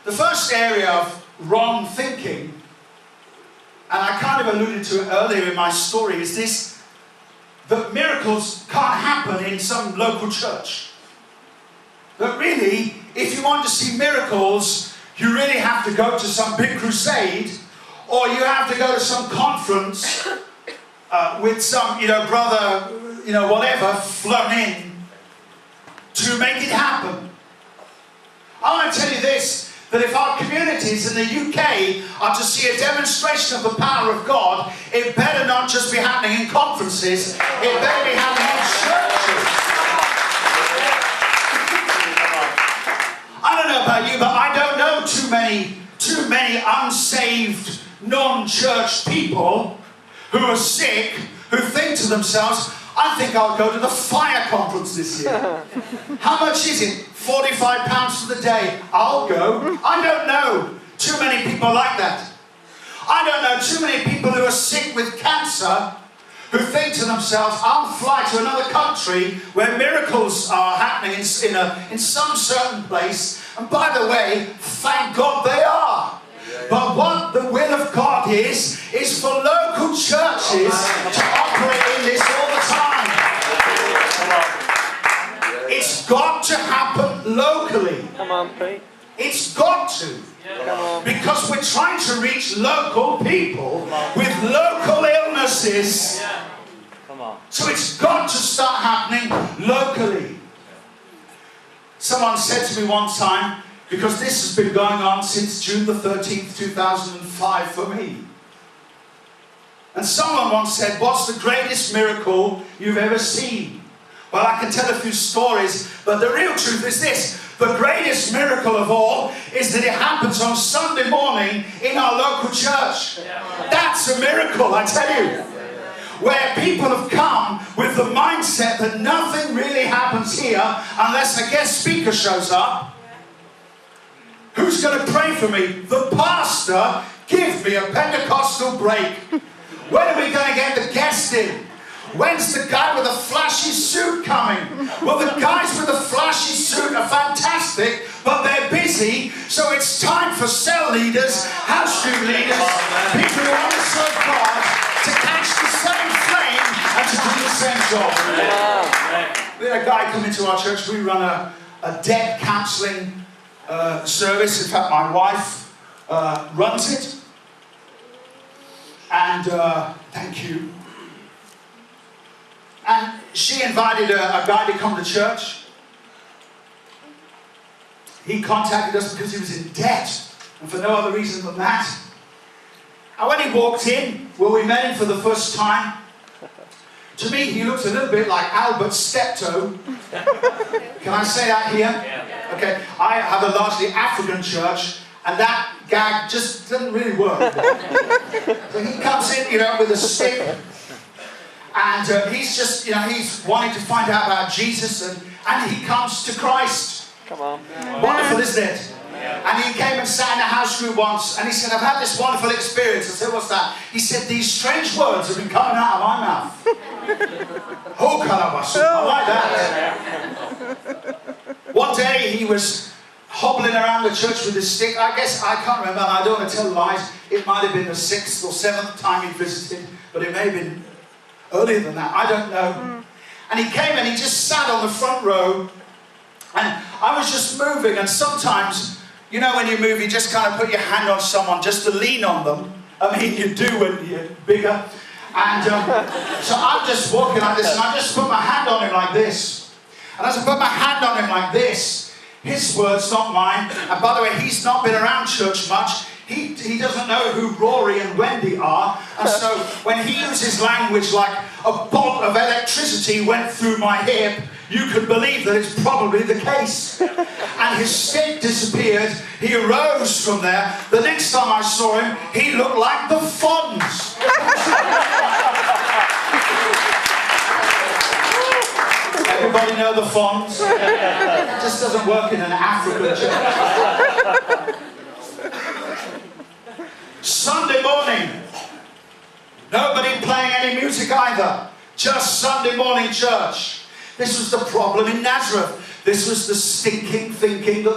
The first area of wrong thinking, and I kind of alluded to it earlier in my story, is this: that miracles can't happen in some local church. That really, if you want to see miracles, you really have to go to some big crusade, or you have to go to some conference with some, brother, whatever, flown in to make it happen. I want to tell you this, that if our communities in the UK are to see a demonstration of the power of God, it better not just be happening in conferences, it better be happening in churches. I don't know about you, but I don't know too many unsaved, non-church people who are sick, who think to themselves, I think I'll go to the fire conference this year. How much is it? £45 for the day. I'll go. I don't know too many people like that. I don't know too many people who are sick with cancer who think to themselves, I'll fly to another country where miracles are happening in some certain place. And by the way, thank God they are. But what the will of God is for local churches to operate in this all the time. It's got to happen locally. Come on, Pete. It's got to. Because we're trying to reach local people with local illnesses. Come on. So it's got to start happening locally. Someone said to me one time, because this has been going on since June the 13th, 2005 for me. And someone once said, what's the greatest miracle you've ever seen? Well, I can tell a few stories, but the real truth is this. The greatest miracle of all is that it happens on Sunday morning in our local church. That's a miracle, I tell you. Where people have come with the mindset that nothing really happens here unless a guest speaker shows up. Who's going to pray for me? The pastor. Give me a Pentecostal break. When are we going to get the guest in? When's the guy with the flashy suit coming? Well, the guys with the flashy suit are fantastic, but they're busy, so it's time for cell leaders, house group leaders, people who want to serve God, to catch the same flame and to do the same job. We had a guy come into our church. We run a debt counselling service. In fact, my wife runs it. And thank you. And she invited a guy to come to church. He contacted us because he was in debt, and for no other reason than that. And when he walked in, well, we met him for the first time. To me, he looked a little bit like Albert Steptoe. Can I say that here? Yeah. Okay, I have a largely African church, and that gag just doesn't really work. So he comes in, with a stick. And he's just, he's wanting to find out about Jesus, and he comes to Christ. Come on. Wonderful, isn't it? And he came and sat in a house group once, and he said, I've had this wonderful experience. I said, what's that? He said, these strange words have been coming out of my mouth. Oh, Kalabasu. I like that. One day he was hobbling around the church with his stick. I can't remember, I don't want to tell lies. It might have been the 6th or 7th time he visited, but it may have been earlier than that, I don't know. And he came and he just sat on the front row, and I was just moving, and sometimes, when you move, you just kind of put your hand on someone just to lean on them. I mean, you do when you're bigger. And so I'm just walking like this, and I just put my hand on him like this. And as I put my hand on him like this, his words, not mine, and by the way, he's not been around church much. He doesn't know who Rory and Wendy are, and so when he uses language like a bolt of electricity went through my hip, you could believe that it's probably the case. And his stick disappeared. He arose from there. The next time I saw him, he looked like the Fonz. Everybody know the Fonz? It just doesn't work in an African church. Sunday morning, nobody playing any music either, just Sunday morning church. This was the problem in Nazareth. This was the stinking thinking that they